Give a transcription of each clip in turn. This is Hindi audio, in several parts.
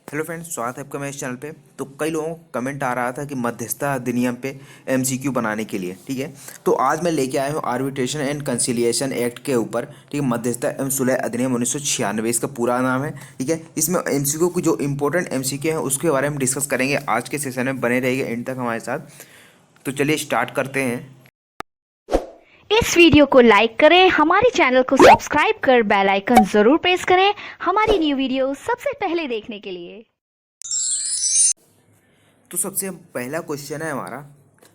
हेलो फ्रेंड्स, स्वागत है आपका मेरे इस चैनल पे। तो कई लोगों को कमेंट आ रहा था कि मध्यस्थता अधिनियम पे एमसीक्यू बनाने के लिए, ठीक है। तो आज मैं लेके आया हूँ आर्बिट्रेशन एंड कंसिलिएशन एक्ट के ऊपर, ठीक है। मध्यस्थता एवं सुलह अधिनियम 1996 इसका पूरा नाम है, ठीक है। इसमें एमसीक्यू की जो इंपॉर्टेंट एमसीक्यू है उसके बारे में डिस्कस करेंगे आज के सेशन में। बने रहिए एंड तक हमारे साथ। तो चलिए स्टार्ट करते हैं। इस वीडियो को लाइक करें, हमारे चैनल को सब्सक्राइब कर बेल आइकन जरूर प्रेस करें हमारी न्यू वीडियो सबसे पहले देखने के लिए। तो सबसे पहला क्वेश्चन है हमारा,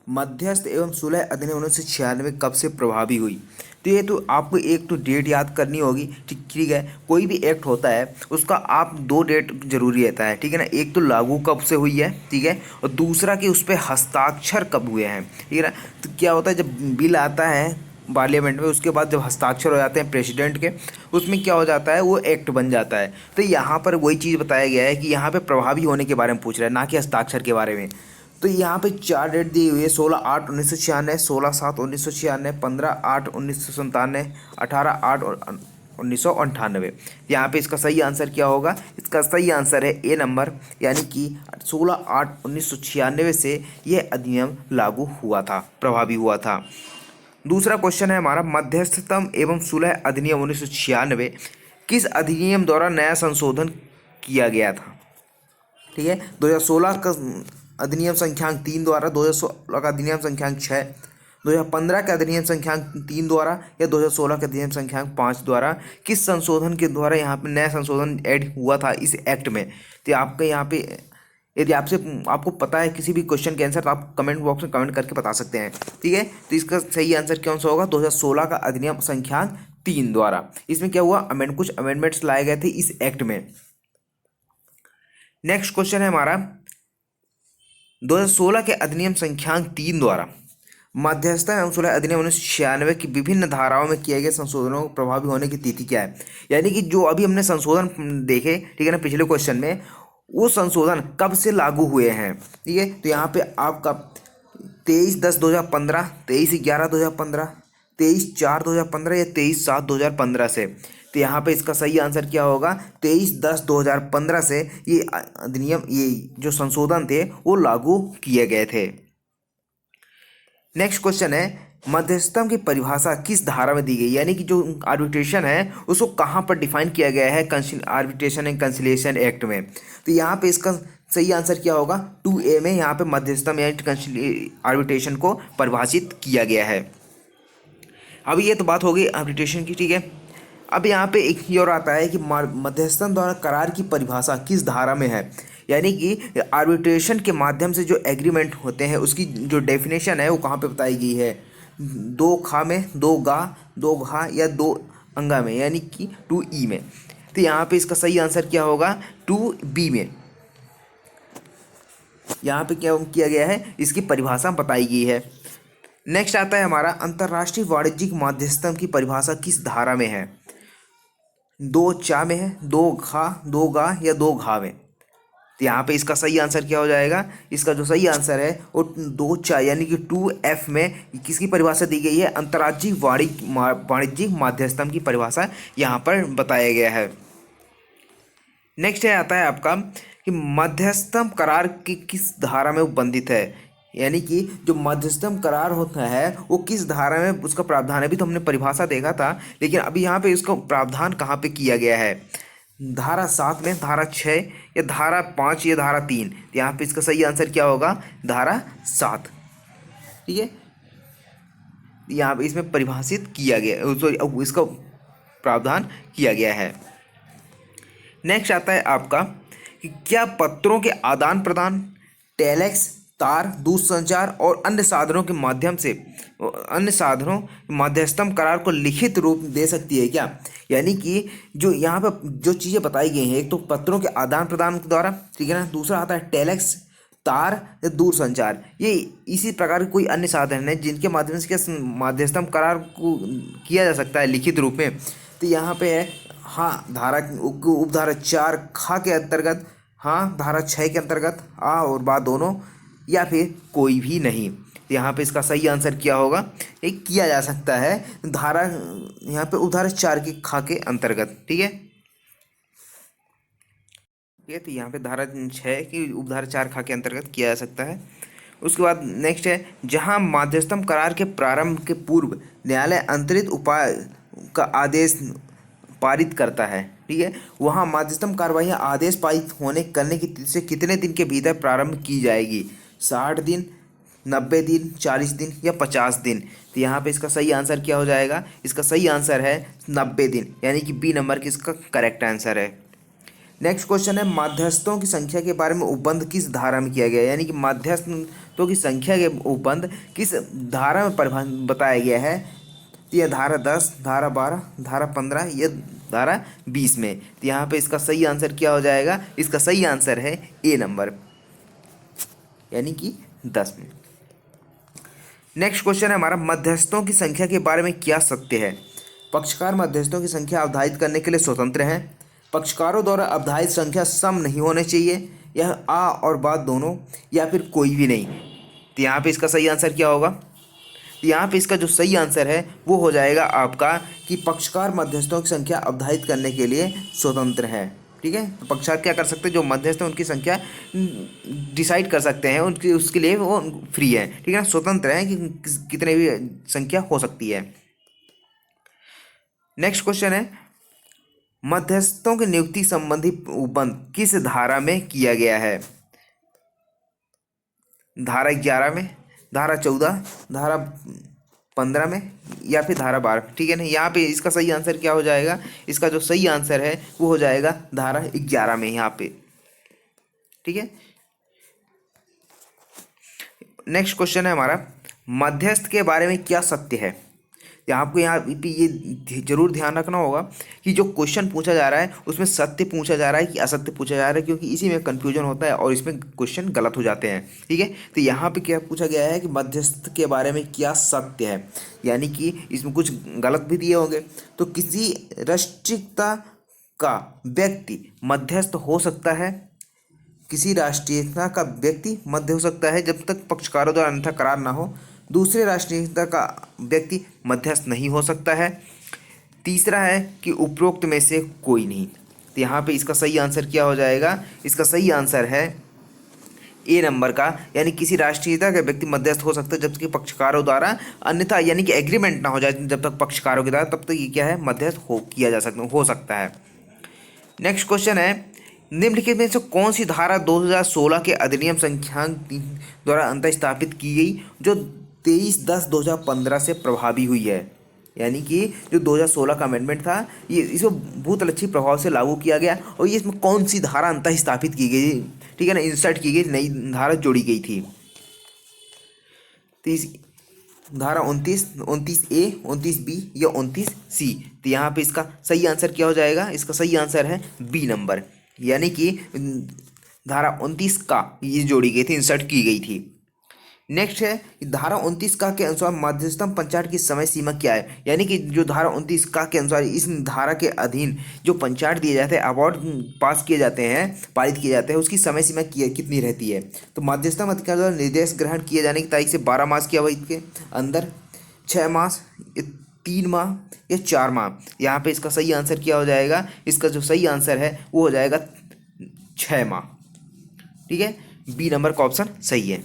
मध्यस्थ एवं सुलह अधिनियम 1996 कब से प्रभावी हुई। तो ये तो आपको एक तो डेट याद करनी होगी, ठीक है। कोई भी एक्ट होता है उसका आप दो डेट जरूरी रहता है, ठीक है ना। एक तो लागू कब से हुई है, ठीक है, और दूसरा कि उस पर हस्ताक्षर कब हुए हैं, ठीक है ना। तो क्या होता है, जब बिल आता है पार्लियामेंट में, उसके बाद जब हस्ताक्षर हो जाते हैं प्रेसिडेंट के, उसमें क्या हो जाता है, वो एक्ट बन जाता है। तो यहाँ पर वही चीज़ बताया गया है कि यहाँ पे प्रभावी होने के बारे में पूछ रहा है, ना कि हस्ताक्षर के बारे में। तो यहाँ पे चार डेट दी हुई है: 16/8/1996, 16/7/1996, 15/8/1997, 18/8/1998। यहाँ पे इसका सही आंसर क्या होगा? इसका सही आंसर है ए नंबर, यानी कि 16/8/1996 से यह अधिनियम लागू हुआ था, प्रभावी हुआ था। दूसरा क्वेश्चन है हमारा, मध्यस्थतम एवं सुलह अधिनियम 1996 किस अधिनियम द्वारा नया संशोधन किया गया था, ठीक है। 2016 का अधिनियम संख्यांक 3 द्वारा, 2016 का अधिनियम संख्यांक 6, 2015 का अधिनियम संख्यांक 3 द्वारा, या 2016 का अधिनियम संख्यांक 5 द्वारा, किस संशोधन के द्वारा यहाँ पे नया संशोधन ऐड हुआ था इस एक्ट में। तो आपका यहाँ पे यदि आपको पता है किसी भी क्वेश्चन के आंसर, तो आप कमेंट बॉक्स में कमेंट करके बता सकते हैं, ठीक है। तो इसका सही आंसर कौन सा होगा? 2016 का अधिनियम संख्यांक 3 द्वारा। इसमें क्या हुआ, कुछ अमेंडमेंट्स लाए गए थे इस एक्ट में। नेक्स्ट क्वेश्चन है हमारा, 2016 के अधिनियम संख्यांक 3 द्वारा मध्यस्थता एवं सुलह अधिनियम 1996 की विभिन्न धाराओं में किए गए संशोधनों को प्रभावी होने की तिथि क्या है। यानी कि जो अभी हमने संशोधन देखे, ठीक है ना, पिछले क्वेश्चन में, वो संशोधन कब से लागू हुए हैं, ठीक है। तो यहाँ पे आपका 23/10/2015, 23/11/2015, 23/4/2015 या 23/7/2015 से। तो यहाँ पे इसका सही आंसर क्या होगा? 23/10/2015 से ये अधिनियम, ये जो संशोधन थे वो लागू किए गए थे। नेक्स्ट क्वेश्चन है, मध्यस्थता की परिभाषा किस धारा में दी गई, यानी कि जो आर्बिट्रेशन है उसको कहाँ पर डिफाइन किया गया है आर्बिट्रेशन एंड कंसिलिएशन एक्ट में। तो यहाँ पे इसका सही आंसर क्या होगा? 2A में यहाँ पे मध्यस्थता एंड आर्बिट्रेशन को परिभाषित किया गया है। अभी ये तो बात हो गई आर्बिट्रेशन की, ठीक है। अब यहाँ पे एक ही और आता है कि मध्यस्थता द्वारा करार की परिभाषा किस धारा में है, यानी कि आर्बिट्रेशन के माध्यम से जो एग्रीमेंट होते हैं उसकी जो डेफिनेशन है वो कहाँ पे बताई गई है? 2 खा में, 2 गा, 2 घा या 2 अंगा में, यानी कि 2E में। तो यहाँ पे इसका सही आंसर क्या होगा? 2B में। यहाँ पे क्या किया गया है, इसकी परिभाषा बताई गई है। नेक्स्ट आता है हमारा, अंतर्राष्ट्रीय वाणिज्यिक मध्यस्थता की परिभाषा किस धारा में है? 2 चा में है, 2 खा, 2 गा या 2 घा में। तो यहाँ पे इसका सही आंसर क्या हो जाएगा? इसका जो सही आंसर है वो 2 चा यानी कि 2F में किसकी परिभाषा दी गई है? अंतर्राज्यिक वाणिज्यिक माध्यस्थम की परिभाषा यहाँ पर बताया गया है। नेक्स्ट है आता है आपका कि मध्यस्थम करार की किस धारा में उपबंधित है, यानी कि जो मध्यस्थम करार होता है वो किस धारा में उसका प्रावधान है। अभी तो हमने परिभाषा देखा था, लेकिन अभी यहाँ पे इसका प्रावधान कहाँ पे किया गया है? धारा 7 में, धारा 6 या धारा 5 या धारा 3। तो यहाँ पे इसका सही आंसर क्या होगा? धारा 7, ठीक है। यहाँ पे इसमें परिभाषित किया गया, सॉरी, इसका प्रावधान किया गया है। नेक्स्ट आता है आपका कि क्या पत्रों के आदान प्रदान, टेलेक्स, तार, दूरसंचार और अन्य साधनों के माध्यम से, अन्य साधनों मध्यस्थम करार को लिखित रूप दे सकती है क्या? यानी कि जो यहाँ पर जो चीज़ें बताई गई हैं, एक तो पत्रों के आदान प्रदान के द्वारा, ठीक है ना, दूसरा आता है टेलेक्स, तार या दूरसंचार। ये इसी प्रकार के कोई अन्य साधन है जिनके माध्यम से क्या मध्यस्थम करार को किया जा सकता है लिखित रूप में। तो यहाँ पे है हाँ, धारा उपधारा 4 खा के अंतर्गत, हाँ धारा 6 के अंतर्गत, आ और बा दोनों, या फिर कोई भी नहीं। तो यहाँ पे इसका सही आंसर क्या होगा? ये किया जा सकता है धारा, यहाँ पे उपधारा 4 के खा के अंतर्गत, ठीक है। ठीक है, तो यहाँ पे धारा 6 की उपधारा 4 खा के अंतर्गत किया जा सकता है। उसके बाद नेक्स्ट है, जहाँ मध्यस्थम करार के प्रारंभ के पूर्व न्यायालय अंतरित उपाय का आदेश पारित करता है, ठीक है, वहाँ मध्यस्थम कार्यवाही आदेश पारित होने करने की तिथि से कितने दिन के भीतर प्रारंभ की जाएगी? 60 दिन, 90 दिन, 40 दिन या 50 दिन? तो यहाँ पे इसका सही आंसर क्या हो जाएगा? इसका सही आंसर है 90 दिन, यानी कि बी नंबर की इसका करेक्ट आंसर है। नेक्स्ट क्वेश्चन है, मध्यस्थों की संख्या के बारे में उपबंध किस धारा में किया गया है? यानी कि मध्यस्थों की संख्या के उपबंध किस धारा में बताया गया है? तो यह धारा 10, धारा 12, धारा 15 या धारा 20 में? तो यहाँ पे इसका सही आंसर क्या हो जाएगा? इसका सही आंसर है ए नंबर, यानी कि 10 में। नेक्स्ट क्वेश्चन है हमारा, मध्यस्थों की संख्या के बारे में क्या सत्य है? पक्षकार मध्यस्थों की संख्या अवधारित करने के लिए स्वतंत्र हैं। पक्षकारों द्वारा अवधारित संख्या सम नहीं होने चाहिए, यह आ और बा दोनों, या फिर कोई भी नहीं? तो यहाँ पे इसका सही आंसर क्या होगा? तो यहाँ पे इसका जो सही आंसर है वो हो जाएगा आपका कि पक्षकार मध्यस्थों की संख्या अवधारित करने के लिए स्वतंत्र है। ठीक है, तो पक्षकार क्या कर सकते हैं? जो मध्यस्थ हैं उनकी संख्या डिसाइड कर सकते हैं, उनकी उसके लिए वो फ्री है, ठीक है, स्वतंत्र है कि कितने भी संख्या हो सकती है। नेक्स्ट क्वेश्चन है, मध्यस्थों की नियुक्ति संबंधी उपबंध किस धारा में किया गया है? धारा 11 में, धारा 14, धारा 15 में या फिर धारा 12? ठीक है ना, यहाँ पे इसका सही आंसर क्या हो जाएगा? इसका जो सही आंसर है वो हो जाएगा धारा 11 में यहाँ पे, ठीक है। नेक्स्ट क्वेश्चन है हमारा, मध्यस्थ के बारे में क्या सत्य है? आपको यहाँ पे ये जरूर ध्यान रखना होगा कि जो क्वेश्चन पूछा जा रहा है उसमें सत्य पूछा जा रहा है कि असत्य पूछा जा रहा है, क्योंकि इसी में कन्फ्यूजन होता है और इसमें क्वेश्चन गलत हो जाते हैं, ठीक है। तो यहाँ पे क्या पूछा गया है कि मध्यस्थ के बारे में क्या सत्य है, यानी कि इसमें कुछ गलत भी दिए होंगे। तो किसी राष्ट्रीयता का व्यक्ति मध्यस्थ हो सकता है, किसी राष्ट्रीयता का व्यक्ति मध्य हो सकता है जब तक पक्षकारों द्वारा अन्यथा करार ना हो। दूसरे राष्ट्रीयता का व्यक्ति मध्यस्थ नहीं हो सकता है। तीसरा है कि उपरोक्त में से कोई नहीं। तो यहाँ पे इसका सही आंसर क्या हो जाएगा? इसका सही आंसर है ए नंबर का, यानी किसी राष्ट्रीयता का व्यक्ति मध्यस्थ हो सकता है जब तक पक्षकारों द्वारा अन्यथा, यानी कि एग्रीमेंट ना हो जाए जब तक पक्षकारों के द्वारा, तब तक ये क्या है? मध्यस्थ हो सकता है। नेक्स्ट क्वेश्चन है, निम्नलिखित में से कौन सी धारा 2016 के अधिनियम संख्या द्वारा अंतः स्थापित की गई जो 23/10/2015 से प्रभावी हुई है? यानी कि जो 2016 का अमेंडमेंट था ये इसमें बहुत अच्छी प्रभाव से लागू किया गया, और ये इसमें कौन सी धारा अंतः स्थापित की गई, ठीक है ना, इंसर्ट की गई, नई धारा जोड़ी गई थी? तो इस धारा 29A, 29B या 29C? तो यहाँ पे इसका सही आंसर क्या हो जाएगा? इसका सही आंसर है बी नंबर, यानी कि धारा 29 का ये जोड़ी गई थी, इंसर्ट की गई थी। नेक्स्ट है, धारा 29 का के अनुसार मध्यस्थम पंचायत की समय सीमा क्या है? यानी कि जो धारा 29 का के अनुसार इस धारा के अधीन जो पंचायत दिए जाते हैं, अवार्ड पास किए जाते हैं, पारित किए जाते हैं, उसकी समय सीमा कितनी रहती है? तो मध्यस्थम अधिकारी द्वारा निर्देश ग्रहण किए जाने की तारीख से 12 मास की अवधि के अंदर, 6 मास, 3 माह या 4 माह? यहाँ पे इसका सही आंसर क्या हो जाएगा? इसका जो सही आंसर है वो हो जाएगा 6 माह, ठीक है, बी नंबर का ऑप्शन सही है।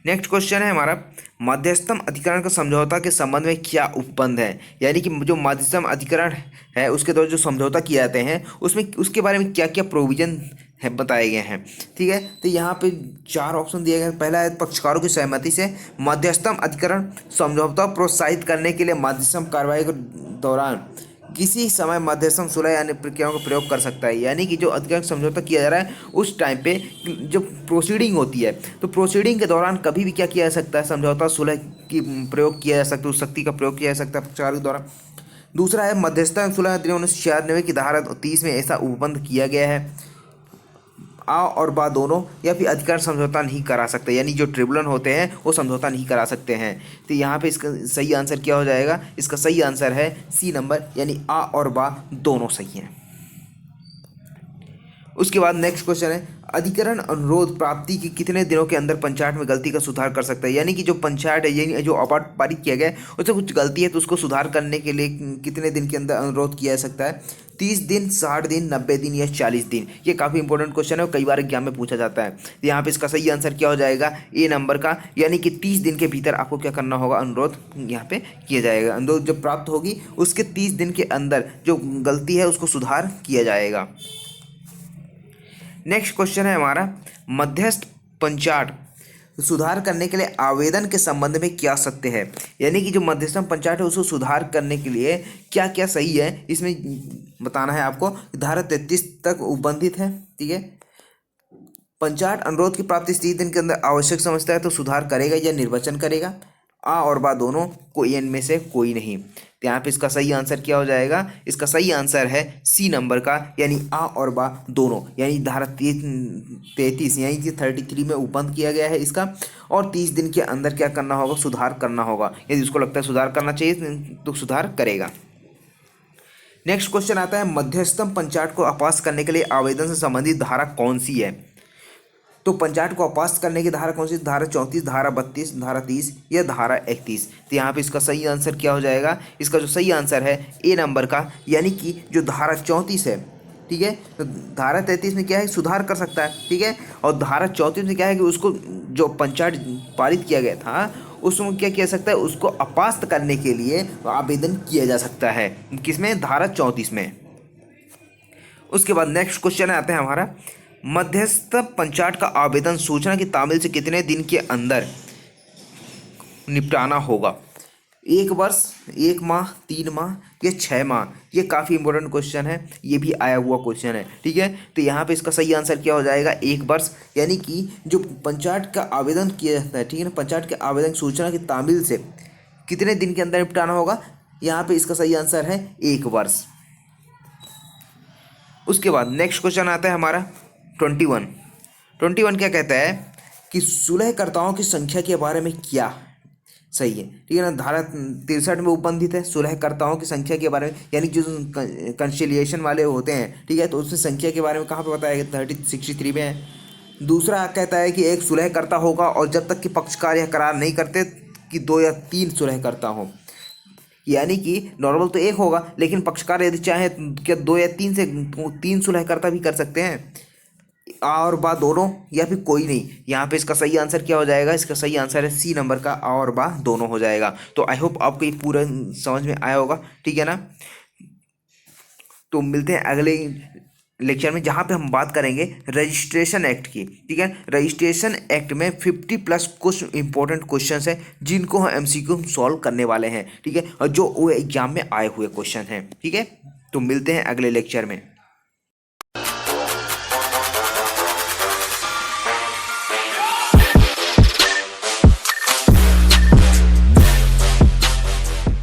नेक्स्ट क्वेश्चन है हमारा, मध्यस्थम अधिकरण का समझौता के संबंध में क्या उपबंध है? यानी कि जो मध्यस्थम अधिकरण है उसके द्वारा जो समझौता किए जाते हैं उसमें उसके बारे में क्या क्या प्रोविजन है बताए गए हैं, ठीक है। तो यहाँ पे 4 ऑप्शन दिए गए। पहला है, पक्षकारों की सहमति से मध्यस्थम अधिकरण समझौता प्रोत्साहित करने के लिए मध्यस्थम कार्रवाई के दौरान किसी समय मध्यस्थम सुलह यानी प्रक्रियाओं का प्रयोग कर सकता है। यानी कि जो अधिकरण समझौता किया जा रहा है उस टाइम पे जो प्रोसीडिंग होती है, तो प्रोसीडिंग के दौरान कभी भी क्या किया जा सकता है? समझौता सुलह की प्रयोग किया जा सकता है, उस शक्ति का प्रयोग किया जा सकता है पक्षकारों के द्वारा। दूसरा है, मध्यस्थता सुलह अधिनियम 1996 की धारा 30 में ऐसा उपबंध किया गया है, आ और बा दोनों, या फिर अधिकार समझौता नहीं करा सकते, यानी जो ट्रिब्यूनल होते हैं वो समझौता नहीं करा सकते हैं। तो यहाँ पे इसका सही आंसर क्या हो जाएगा? इसका सही आंसर है सी नंबर, यानी आ और बा दोनों सही हैं। उसके बाद नेक्स्ट क्वेश्चन है, अधिकरण अनुरोध प्राप्ति के कितने दिनों के अंदर पंचायत में गलती का सुधार कर सकता है? यानी कि जो पंचायत है, यानी जो अवार्ड पारित किया गया है उससे कुछ गलती है तो उसको सुधार करने के लिए कितने दिन के अंदर अनुरोध किया जा सकता है? 30 दिन, 60 दिन, 90 दिन या 40 दिन। ये काफ़ी इंपॉर्टेंट क्वेश्चन है और कई बार एग्जाम में पूछा जाता है। तो यहाँ पे इसका सही आंसर क्या हो जाएगा? ए नंबर का, यानी कि 30 दिन के भीतर आपको क्या करना होगा? अनुरोध यहाँ पे किया जाएगा। अनुरोध जब प्राप्त होगी उसके 30 दिन के अंदर जो गलती है उसको सुधार किया जाएगा। नेक्स्ट क्वेश्चन है हमारा, मध्यस्थ पंचायत सुधार करने के लिए आवेदन के संबंध में क्या सत्य है? यानी कि जो मध्यस्थम पंचायत है उसको सुधार करने के लिए क्या क्या सही है, इसमें बताना है आपको। धारा 33 तक उपबंधित है, ठीक है। पंचायत अनुरोध की प्राप्ति 30 दिन के अंदर आवश्यक समझता है तो सुधार करेगा या निर्वाचन करेगा? आ और बा दोनों, कोई इनमें से कोई नहीं। तो यहाँ पे इसका सही आंसर क्या हो जाएगा? इसका सही आंसर है सी नंबर का, यानी आ और बा दोनों। यानी धारा 33 यानी कि 33 में उपबंध किया गया है इसका, और 30 दिन के अंदर क्या करना होगा? सुधार करना होगा। यदि उसको लगता है सुधार करना चाहिए तो सुधार करेगा। नेक्स्ट क्वेश्चन आता है, मध्यस्थम पंचायत को अपास करने के लिए आवेदन से संबंधित धारा कौन सी है? तो पंचायत को अपास करने की धारा कौन सी? धारा 34, धारा 32, धारा 30 या धारा 31। तो यहाँ पे इसका सही आंसर क्या हो जाएगा? इसका जो सही आंसर है ए नंबर का, यानी कि जो धारा 34 है, ठीक है। तो धारा 33 में क्या है? सुधार कर सकता है, ठीक है। और धारा 34 में क्या है कि उसको जो पंचायत पारित किया गया था उसमें क्या किया सकता है? उसको अपास्त करने के लिए आवेदन किया जा सकता है। किसमें? धारा 34 में। उसके बाद नेक्स्ट क्वेश्चन आता है हमारा, मध्यस्थ पंचायत का आवेदन सूचना की तामील से कितने दिन के अंदर निपटाना होगा? 1 वर्ष, 1 माह, 3 माह या 6 माह? ये काफ़ी इंपॉर्टेंट क्वेश्चन है, ये भी आया हुआ क्वेश्चन है, ठीक है। तो यहाँ पे इसका सही आंसर क्या हो जाएगा? 1 वर्ष। यानी कि जो पंचायत का आवेदन किया जाता है, ठीक है ना, पंचायत के आवेदन सूचना की तामील से कितने दिन के अंदर निपटाना होगा? यहाँ पे इसका सही आंसर है 1 वर्ष। उसके बाद नेक्स्ट क्वेश्चन आता है हमारा 21 क्या कहता है कि सुलहकर्ताओं की संख्या के बारे में क्या सही है? ठीक है ना, धारा 63 में उपबंधित है सुलहकर्ताओं की संख्या के बारे में, यानी जो कंसिलिएशन वाले होते हैं, ठीक है, तो उसमें संख्या के बारे में कहाँ पे बताया गया? 63 में है। दूसरा कहता है कि एक सुलहकर्ता होगा और जब तक कि पक्षकार यह करार नहीं करते कि 2 या 3 सुलहकर्ता हो। यानी कि नॉर्मल तो 1 होगा, लेकिन पक्षकार यदि चाहे क्या 2 या 3 से 3 सुलहकर्ता भी कर सकते हैं, आ और बा दोनों, या फिर कोई नहीं। यहाँ पे इसका सही आंसर क्या हो जाएगा? इसका सही आंसर है सी नंबर का, आ और बा दोनों हो जाएगा। तो आई होप आपको ये पूरा समझ में आया होगा, ठीक है ना। तो मिलते हैं अगले लेक्चर में जहाँ पे हम बात करेंगे रजिस्ट्रेशन एक्ट की, ठीक है। रजिस्ट्रेशन एक्ट में 50+ कुछ इंपॉर्टेंट क्वेश्चंस हैं जिनको हम MCQ सॉल्व करने वाले हैं, ठीक है, और जो वो एग्जाम में आए हुए क्वेश्चन हैं, ठीक है। तो मिलते हैं अगले लेक्चर में।